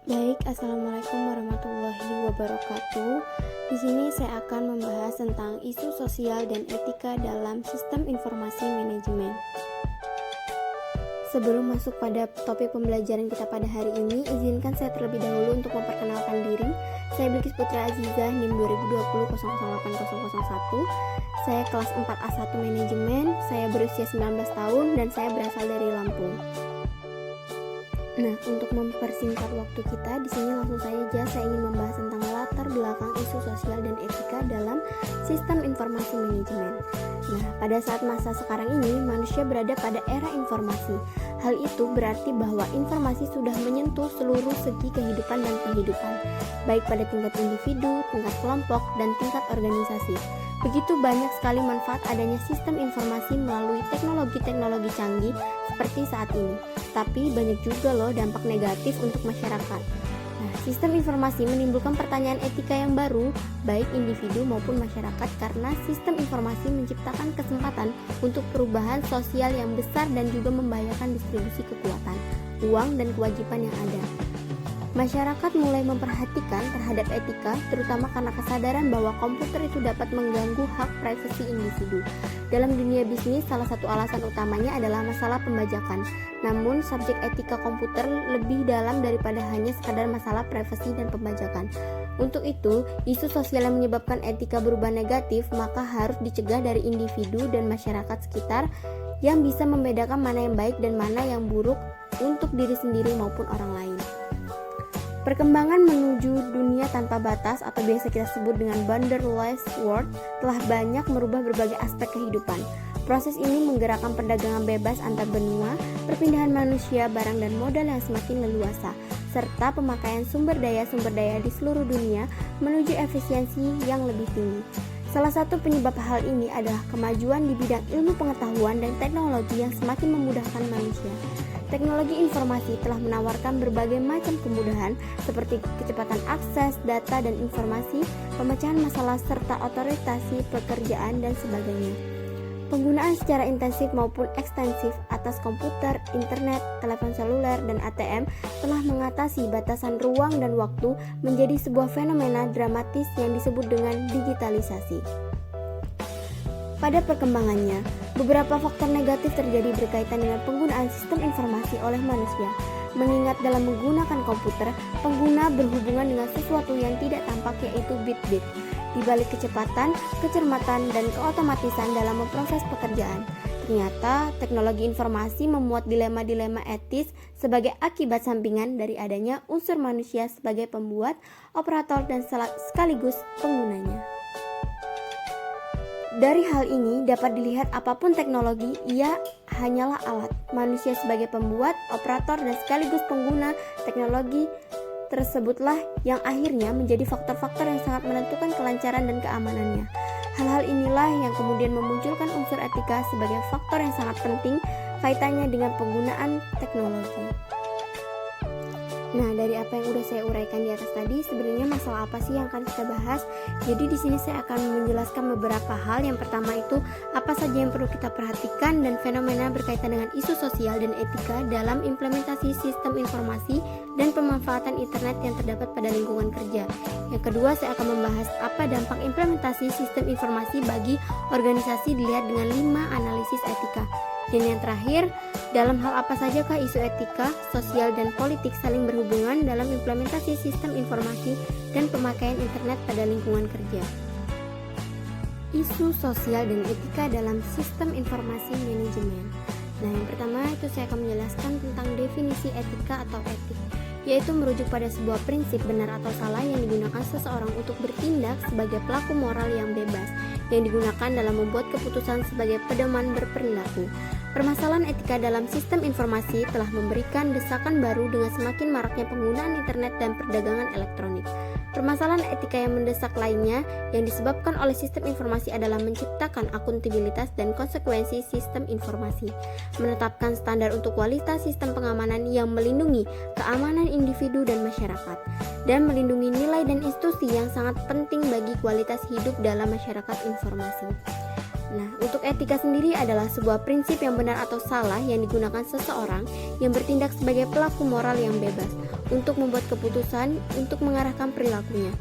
Baik, Assalamualaikum warahmatullahi wabarakatuh. Di sini saya akan membahas tentang isu sosial dan etika dalam sistem informasi manajemen. Sebelum masuk pada topik pembelajaran kita pada hari ini, izinkan saya terlebih dahulu untuk memperkenalkan diri. Saya Bilkis Putri Azizah, NIM 2020-008001. Saya kelas 4A1 Manajemen, saya berusia 19 tahun dan saya berasal dari Lampung. Nah, untuk mempersingkat waktu kita, di sini langsung saja saya ingin membahas tentang latar belakang isu sosial dan etika dalam sistem informasi manajemen. Nah, pada saat masa sekarang ini, manusia berada pada era informasi. Hal itu berarti bahwa informasi sudah menyentuh seluruh segi kehidupan dan penghidupan, baik pada tingkat individu, tingkat kelompok, dan tingkat organisasi. Begitu banyak sekali manfaat adanya sistem informasi melalui teknologi-teknologi canggih seperti saat ini. Tapi banyak juga loh dampak negatif untuk masyarakat. Nah, sistem informasi menimbulkan pertanyaan etika yang baru, baik individu maupun masyarakat, karena sistem informasi menciptakan kesempatan untuk perubahan sosial yang besar dan juga membahayakan distribusi kekuatan, uang, dan kewajiban yang ada. Masyarakat mulai memperhatikan terhadap etika, terutama karena kesadaran bahwa komputer itu dapat mengganggu hak privasi individu. Dalam dunia bisnis, salah satu alasan utamanya adalah masalah pembajakan. Namun, subjek etika komputer lebih dalam daripada hanya sekadar masalah privasi dan pembajakan. Untuk itu, isu sosial yang menyebabkan etika berubah negatif, maka harus dicegah dari individu dan masyarakat sekitar yang bisa membedakan mana yang baik dan mana yang buruk untuk diri sendiri maupun orang lain. Perkembangan menuju dunia tanpa batas atau biasa kita sebut dengan borderless world telah banyak merubah berbagai aspek kehidupan. Proses ini menggerakkan perdagangan bebas antar benua, perpindahan manusia, barang dan modal yang semakin leluasa, serta pemakaian sumber daya di seluruh dunia menuju efisiensi yang lebih tinggi. Salah satu penyebab hal ini adalah kemajuan di bidang ilmu pengetahuan dan teknologi yang semakin memudahkan manusia. Teknologi informasi telah menawarkan berbagai macam kemudahan seperti kecepatan akses, data dan informasi, pemecahan masalah serta otorisasi pekerjaan dan sebagainya. Penggunaan secara intensif maupun ekstensif atas komputer, internet, telepon seluler, dan ATM telah mengatasi batasan ruang dan waktu menjadi sebuah fenomena dramatis yang disebut dengan digitalisasi. Pada perkembangannya, beberapa faktor negatif terjadi berkaitan dengan penggunaan sistem informasi oleh manusia. Mengingat dalam menggunakan komputer, pengguna berhubungan dengan sesuatu yang tidak tampak, yaitu bit-bit. Di balik kecepatan, kecermatan, dan keotomatisan dalam memproses pekerjaan, ternyata teknologi informasi memuat dilema-dilema etis sebagai akibat sampingan dari adanya unsur manusia sebagai pembuat, operator, dan sekaligus penggunanya. Dari hal ini dapat dilihat apapun teknologi, ia hanyalah alat. Manusia sebagai pembuat, operator, dan sekaligus pengguna teknologi tersebutlah yang akhirnya menjadi faktor-faktor yang sangat menentukan kelancaran dan keamanannya. Hal-hal inilah yang kemudian memunculkan unsur etika sebagai faktor yang sangat penting kaitannya dengan penggunaan teknologi. Nah, dari apa yang udah saya uraikan di atas tadi, sebenarnya masalah apa sih yang akan kita bahas? Jadi di sini saya akan menjelaskan beberapa hal. Yang pertama itu, apa saja yang perlu kita perhatikan dan fenomena berkaitan dengan isu sosial dan etika dalam implementasi sistem informasi dan pemanfaatan internet yang terdapat pada lingkungan kerja. Yang kedua, saya akan membahas apa dampak implementasi sistem informasi bagi organisasi dilihat dengan 5 analisis etika. Dan yang terakhir, dalam hal apa sajakah isu etika, sosial, dan politik saling berhubungan dalam implementasi sistem informasi dan pemakaian internet pada lingkungan kerja. Isu sosial dan etika dalam sistem informasi manajemen. Nah, yang pertama itu saya akan menjelaskan tentang definisi etika atau etik, yaitu merujuk pada sebuah prinsip benar atau salah yang digunakan seseorang untuk bertindak sebagai pelaku moral yang bebas, yang digunakan dalam membuat keputusan sebagai pedoman berperilaku. Permasalahan etika dalam sistem informasi telah memberikan desakan baru dengan semakin maraknya penggunaan internet dan perdagangan elektronik. Permasalahan etika yang mendesak lainnya yang disebabkan oleh sistem informasi adalah menciptakan akuntabilitas dan konsekuensi sistem informasi, menetapkan standar untuk kualitas sistem pengamanan yang melindungi keamanan individu dan masyarakat, dan melindungi nilai dan institusi yang sangat penting bagi kualitas hidup dalam masyarakat informasi. Nah, untuk etika sendiri adalah sebuah prinsip yang benar atau salah yang digunakan seseorang yang bertindak sebagai pelaku moral yang bebas untuk membuat keputusan untuk mengarahkan perilakunya.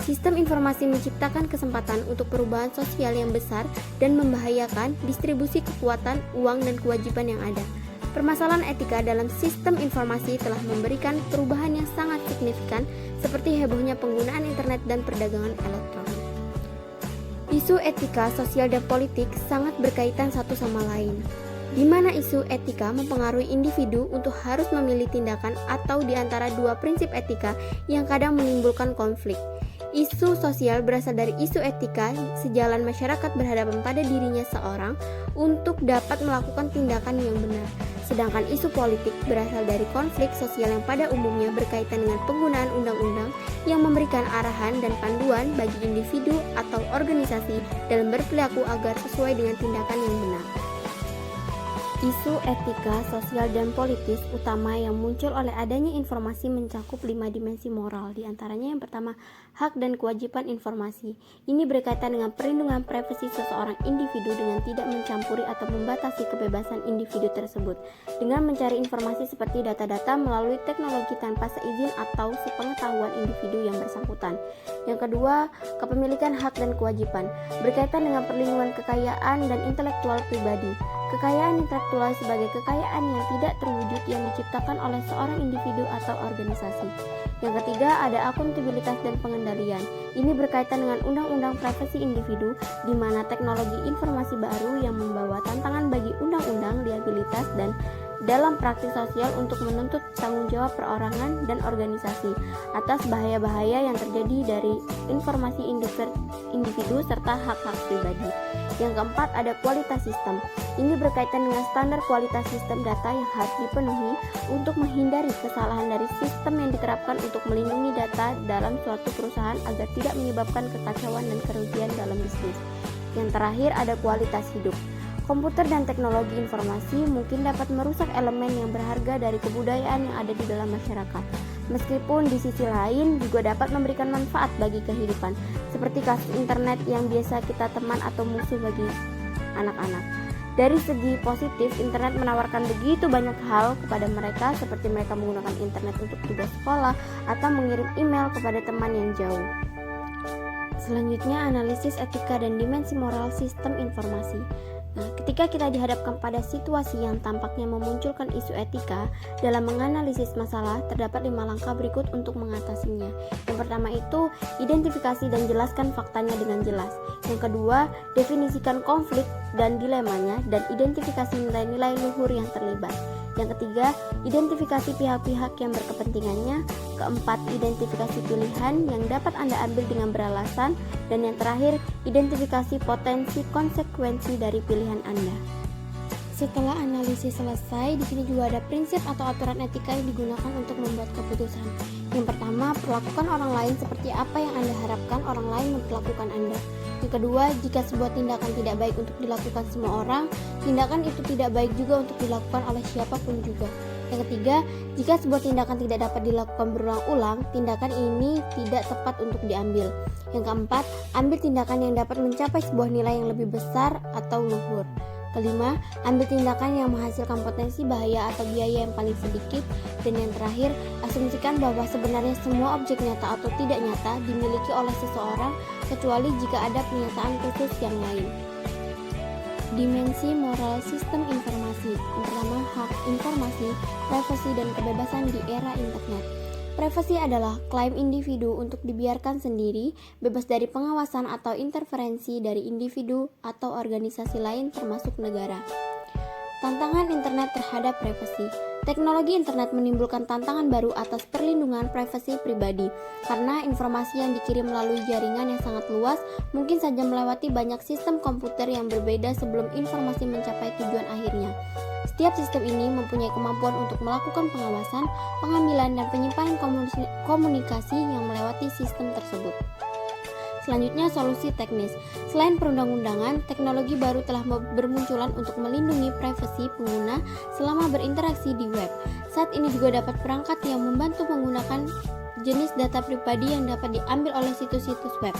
Sistem informasi menciptakan kesempatan untuk perubahan sosial yang besar dan membahayakan distribusi kekuatan, uang, dan kewajiban yang ada. Permasalahan etika dalam sistem informasi telah memberikan perubahan yang sangat signifikan seperti hebohnya penggunaan internet dan perdagangan elektronik. Isu etika, sosial, dan politik sangat berkaitan satu sama lain, di mana isu etika mempengaruhi individu untuk harus memilih tindakan atau di antara dua prinsip etika yang kadang menimbulkan konflik. Isu sosial berasal dari isu etika, sejalan masyarakat berhadapan pada dirinya seorang untuk dapat melakukan tindakan yang benar. Sedangkan isu politik berasal dari konflik sosial yang pada umumnya berkaitan dengan penggunaan undang-undang yang memberikan arahan dan panduan bagi individu atau organisasi dalam berperilaku agar sesuai dengan tindakan yang benar. Isu etika, sosial, dan politis utama yang muncul oleh adanya informasi mencakup 5 dimensi moral, di antaranya yang pertama, hak dan kewajiban informasi. Ini berkaitan dengan perlindungan privasi seseorang individu dengan tidak mencampuri atau membatasi kebebasan individu tersebut, dengan mencari informasi seperti data-data melalui teknologi tanpa seizin atau sepengetahuan individu yang bersangkutan. Yang kedua, kepemilikan hak dan kewajiban, berkaitan dengan perlindungan kekayaan dan intelektual pribadi. Kekayaan intelektual sebagai kekayaan yang tidak terwujud yang diciptakan oleh seorang individu atau organisasi. Yang ketiga, ada akuntabilitas dan pengendalian. Ini berkaitan dengan undang-undang privasi individu, di mana teknologi informasi baru yang membawa tantangan bagi undang-undang liabilitas dan dalam praktik sosial untuk menuntut tanggung jawab perorangan dan organisasi atas bahaya-bahaya yang terjadi dari informasi individu serta hak-hak pribadi. Yang keempat, ada kualitas sistem. Ini berkaitan dengan standar kualitas sistem data yang harus dipenuhi untuk menghindari kesalahan dari sistem yang diterapkan untuk melindungi data dalam suatu perusahaan agar tidak menyebabkan kekacauan dan kerugian dalam bisnis. Yang terakhir, ada kualitas hidup. Komputer dan teknologi informasi mungkin dapat merusak elemen yang berharga dari kebudayaan yang ada di dalam masyarakat. Meskipun di sisi lain juga dapat memberikan manfaat bagi kehidupan, seperti kasus internet yang biasa kita teman atau musuh bagi anak-anak. Dari segi positif, internet menawarkan begitu banyak hal kepada mereka, seperti mereka menggunakan internet untuk tugas sekolah atau mengirim email kepada teman yang jauh. Selanjutnya, analisis etika dan dimensi moral sistem informasi. Nah, ketika kita dihadapkan pada situasi yang tampaknya memunculkan isu etika, dalam menganalisis masalah, terdapat 5 langkah berikut untuk mengatasinya. Yang pertama itu, identifikasi dan jelaskan faktanya dengan jelas. Yang kedua, definisikan konflik dan dilemanya dan identifikasi nilai-nilai luhur yang terlibat. Yang ketiga, identifikasi pihak-pihak yang berkepentingannya. Keempat, identifikasi pilihan yang dapat Anda ambil dengan beralasan. Dan yang terakhir, identifikasi potensi konsekuensi dari pilihan Anda. Setelah analisis selesai, di sini juga ada prinsip atau aturan etika yang digunakan untuk membuat keputusan. Yang pertama, perlakukan orang lain seperti apa yang Anda harapkan orang lain memperlakukan Anda. Yang kedua, jika sebuah tindakan tidak baik untuk dilakukan semua orang, tindakan itu tidak baik juga untuk dilakukan oleh siapapun juga. Yang ketiga, jika sebuah tindakan tidak dapat dilakukan berulang-ulang, tindakan ini tidak tepat untuk diambil. Yang keempat, ambil tindakan yang dapat mencapai sebuah nilai yang lebih besar atau luhur. Kelima, ambil tindakan yang menghasilkan potensi bahaya atau biaya yang paling sedikit. Dan yang terakhir, asumsikan bahwa sebenarnya semua objek nyata atau tidak nyata dimiliki oleh seseorang, kecuali jika ada pernyataan khusus yang lain. Dimensi moral sistem informasi. Yang pertama, hak informasi, privasi, dan kebebasan di era internet. Privasi adalah klaim individu untuk dibiarkan sendiri, bebas dari pengawasan atau interferensi dari individu atau organisasi lain termasuk negara. Tantangan internet terhadap privasi. Teknologi internet menimbulkan tantangan baru atas perlindungan privasi pribadi, karena informasi yang dikirim melalui jaringan yang sangat luas mungkin saja melewati banyak sistem komputer yang berbeda sebelum informasi mencapai tujuan akhirnya. Setiap sistem ini mempunyai kemampuan untuk melakukan pengawasan, pengambilan, dan penyimpanan komunikasi yang melewati sistem tersebut. Selanjutnya, solusi teknis. Selain perundang-undangan, teknologi baru telah bermunculan untuk melindungi privasi pengguna selama berinteraksi di web. Saat ini juga dapat perangkat yang membantu menggunakan jenis data pribadi yang dapat diambil oleh situs-situs web.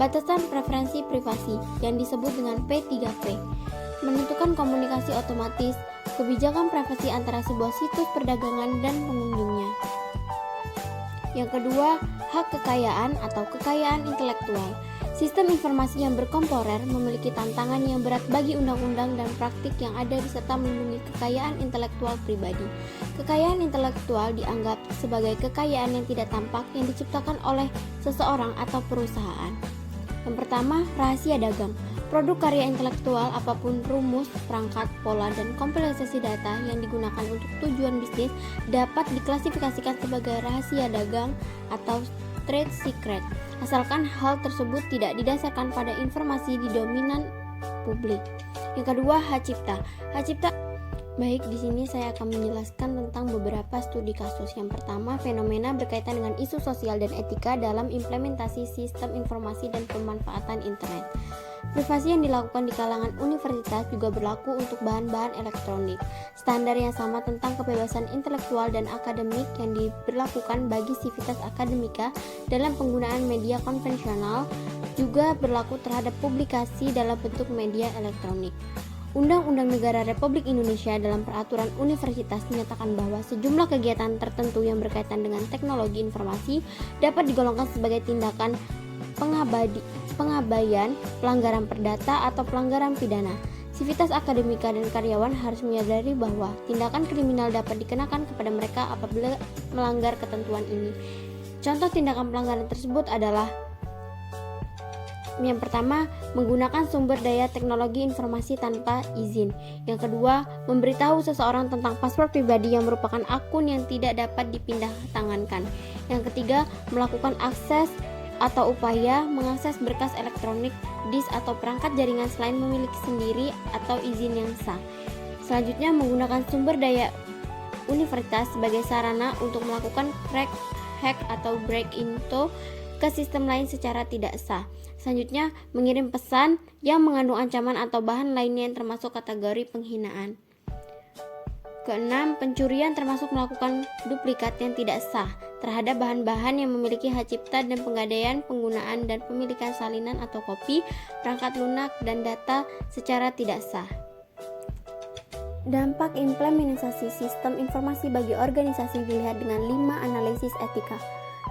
Batasan preferensi privasi yang disebut dengan P3P. Menentukan komunikasi otomatis, kebijakan privasi antara sebuah situs perdagangan dan pengunjungnya. Yang kedua, hak kekayaan atau kekayaan intelektual. Sistem informasi yang berkomporer memiliki tantangan yang berat bagi undang-undang dan praktik yang ada beserta melindungi kekayaan intelektual pribadi. Kekayaan intelektual dianggap sebagai kekayaan yang tidak tampak yang diciptakan oleh seseorang atau perusahaan. Yang pertama, rahasia dagang. Produk karya intelektual apapun rumus, perangkat, pola, dan kompilasi data yang digunakan untuk tujuan bisnis dapat diklasifikasikan sebagai rahasia dagang atau trade secret, asalkan hal tersebut tidak didasarkan pada informasi di dominan publik. Yang kedua, hak cipta. Hak cipta. Baik, di sini saya akan menjelaskan tentang beberapa studi kasus. Yang pertama, fenomena berkaitan dengan isu sosial dan etika dalam implementasi sistem informasi dan pemanfaatan internet. Privasi yang dilakukan di kalangan universitas juga berlaku untuk bahan-bahan elektronik. Standar yang sama tentang kebebasan intelektual dan akademik yang diberlakukan bagi sivitas akademika dalam penggunaan media konvensional juga berlaku terhadap publikasi dalam bentuk media elektronik. Undang-Undang Negara Republik Indonesia dalam Peraturan Universitas menyatakan bahwa sejumlah kegiatan tertentu yang berkaitan dengan teknologi informasi dapat digolongkan sebagai tindakan pengabaian, pelanggaran perdata, atau pelanggaran pidana. Sivitas akademika dan karyawan harus menyadari bahwa tindakan kriminal dapat dikenakan kepada mereka apabila melanggar ketentuan ini. Contoh tindakan pelanggaran tersebut adalah: yang pertama, menggunakan sumber daya teknologi informasi tanpa izin. Yang kedua, memberitahu seseorang tentang paspor pribadi yang merupakan akun yang tidak dapat dipindah tangankan. Yang ketiga, melakukan akses atau upaya mengakses berkas elektronik, disk atau perangkat jaringan selain memiliki sendiri atau izin yang sah. Selanjutnya, menggunakan sumber daya universitas sebagai sarana untuk melakukan crack, hack atau break into ke sistem lain secara tidak sah. Selanjutnya, mengirim pesan yang mengandung ancaman atau bahan lainnya yang termasuk kategori penghinaan. Keenam, pencurian termasuk melakukan duplikat yang tidak sah terhadap bahan-bahan yang memiliki hak cipta dan penggadaian, penggunaan dan pemilikan salinan atau kopi, perangkat lunak dan data secara tidak sah. Dampak implementasi sistem informasi bagi organisasi dilihat dengan 5 analisis etika.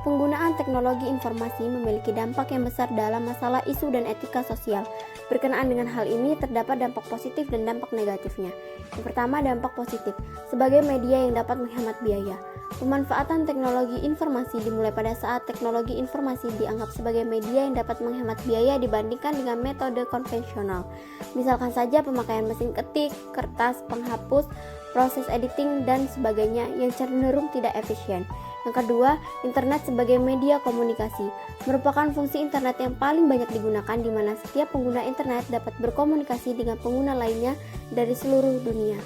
Penggunaan teknologi informasi memiliki dampak yang besar dalam masalah isu dan etika sosial. Berkenaan dengan hal ini, terdapat dampak positif dan dampak negatifnya. Yang pertama, dampak positif. Sebagai media yang dapat menghemat biaya. Pemanfaatan teknologi informasi dimulai pada saat teknologi informasi dianggap sebagai media yang dapat menghemat biaya dibandingkan dengan metode konvensional. Misalkan saja pemakaian mesin ketik, kertas, penghapus, proses editing, dan sebagainya yang cenderung tidak efisien. Yang kedua, internet sebagai media komunikasi merupakan fungsi internet yang paling banyak digunakan, di mana setiap pengguna internet dapat berkomunikasi dengan pengguna lainnya dari seluruh dunia.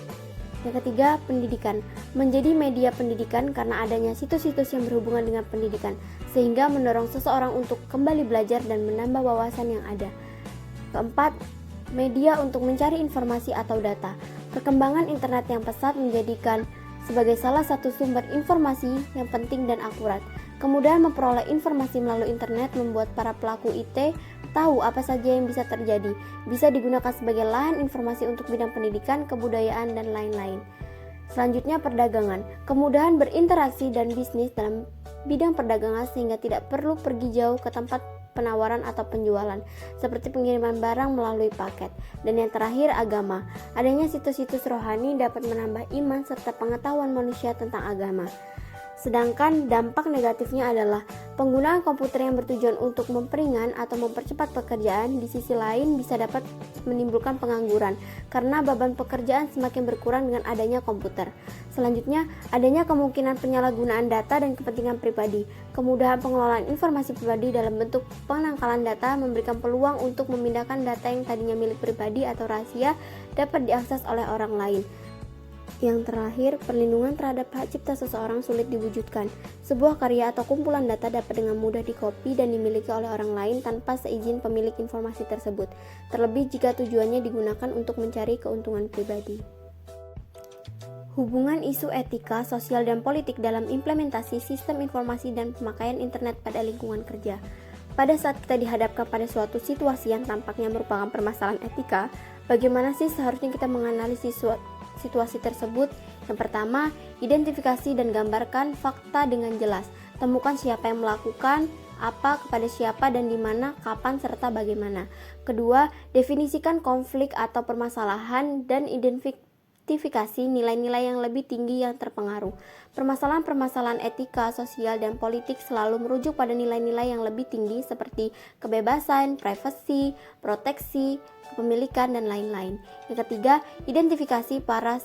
Yang ketiga, pendidikan menjadi media pendidikan karena adanya situs-situs yang berhubungan dengan pendidikan, sehingga mendorong seseorang untuk kembali belajar dan menambah wawasan yang ada. Keempat, media untuk mencari informasi atau data. Perkembangan internet yang pesat menjadikan sebagai salah satu sumber informasi yang penting dan akurat. Kemudahan memperoleh informasi melalui internet membuat para pelaku IT tahu apa saja yang bisa terjadi, bisa digunakan sebagai lahan informasi untuk bidang pendidikan, kebudayaan, dan lain-lain. Selanjutnya, perdagangan. Kemudahan berinteraksi dan bisnis dalam bidang perdagangan sehingga tidak perlu pergi jauh ke tempat penawaran atau penjualan, seperti pengiriman barang melalui paket. Dan yang terakhir, agama. Adanya situs-situs rohani dapat menambah iman serta pengetahuan manusia tentang agama. Sedangkan dampak negatifnya adalah penggunaan komputer yang bertujuan untuk memperingan atau mempercepat pekerjaan di sisi lain bisa dapat menimbulkan pengangguran karena beban pekerjaan semakin berkurang dengan adanya komputer. Selanjutnya, adanya kemungkinan penyalahgunaan data dan kepentingan pribadi. Kemudahan pengelolaan informasi pribadi dalam bentuk penangkalan data memberikan peluang untuk memindahkan data yang tadinya milik pribadi atau rahasia dapat diakses oleh orang lain. Yang terakhir, perlindungan terhadap hak cipta seseorang sulit diwujudkan. Sebuah karya atau kumpulan data dapat dengan mudah dikopi dan dimiliki oleh orang lain tanpa seizin pemilik informasi tersebut, terlebih jika tujuannya digunakan untuk mencari keuntungan pribadi. Hubungan isu etika, sosial, dan politik dalam implementasi sistem informasi dan pemakaian internet pada lingkungan kerja. Pada saat kita dihadapkan pada suatu situasi yang tampaknya merupakan permasalahan etika, bagaimana sih seharusnya kita menganalisis situasi tersebut? Yang pertama, identifikasi dan gambarkan fakta dengan jelas. Temukan siapa yang melakukan, apa, kepada siapa, dan di mana, kapan, serta bagaimana. Kedua, definisikan konflik atau permasalahan dan identifikasi nilai-nilai yang lebih tinggi yang terpengaruh. Permasalahan-permasalahan etika, sosial, dan politik selalu merujuk pada nilai-nilai yang lebih tinggi seperti kebebasan, privasi, proteksi, kepemilikan, dan lain-lain. Yang ketiga, identifikasi para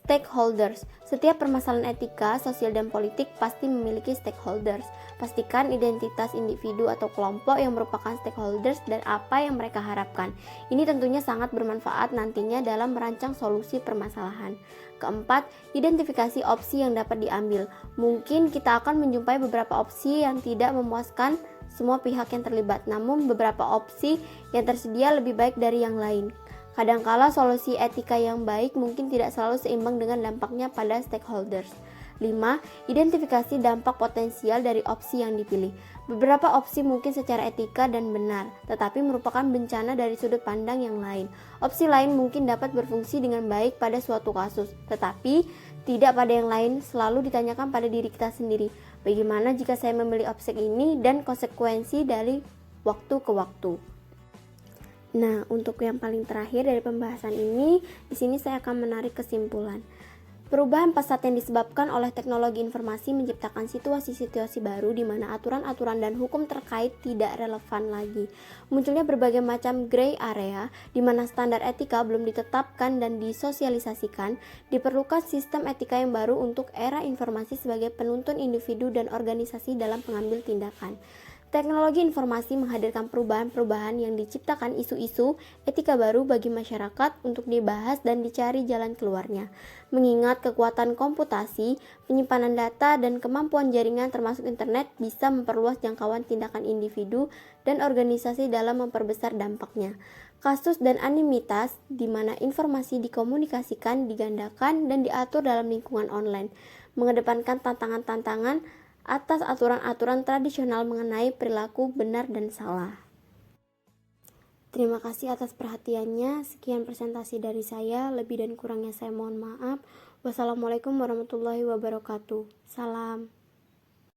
stakeholders. Setiap permasalahan etika, sosial, dan politik pasti memiliki stakeholders. Pastikan identitas individu atau kelompok yang merupakan stakeholders dan apa yang mereka harapkan. Ini tentunya sangat bermanfaat nantinya dalam merancang solusi permasalahan. Keempat, identifikasi opsi yang dapat diambil. Mungkin kita akan menjumpai beberapa opsi yang tidak memuaskan semua pihak yang terlibat, namun beberapa opsi yang tersedia lebih baik dari yang lain. Kadangkala solusi etika yang baik mungkin tidak selalu seimbang dengan dampaknya pada stakeholders. 5. Identifikasi dampak potensial dari opsi yang dipilih. Beberapa opsi mungkin secara etika dan benar, tetapi merupakan bencana dari sudut pandang yang lain. Opsi lain mungkin dapat berfungsi dengan baik pada suatu kasus, tetapi tidak pada yang lain. Selalu ditanyakan pada diri kita sendiri, bagaimana jika saya memilih opsi ini dan konsekuensi dari waktu ke waktu. Nah, untuk yang paling terakhir dari pembahasan ini, di sini saya akan menarik kesimpulan. Perubahan pesat yang disebabkan oleh teknologi informasi menciptakan situasi-situasi baru di mana aturan-aturan dan hukum terkait tidak relevan lagi. Munculnya berbagai macam gray area di mana standar etika belum ditetapkan dan disosialisasikan. Diperlukan sistem etika yang baru untuk era informasi sebagai penuntun individu dan organisasi dalam pengambil tindakan. Teknologi informasi menghadirkan perubahan-perubahan yang diciptakan isu-isu etika baru bagi masyarakat untuk dibahas dan dicari jalan keluarnya. Mengingat kekuatan komputasi, penyimpanan data, dan kemampuan jaringan termasuk internet bisa memperluas jangkauan tindakan individu dan organisasi dalam memperbesar dampaknya. Kasus dan anonimitas di mana informasi dikomunikasikan, digandakan, dan diatur dalam lingkungan online, mengedepankan tantangan-tantangan atas aturan-aturan tradisional mengenai perilaku benar dan salah. Terima kasih atas perhatiannya. Sekian presentasi dari saya. Lebih dan kurangnya saya mohon maaf. Wassalamualaikum warahmatullahi wabarakatuh. Salam.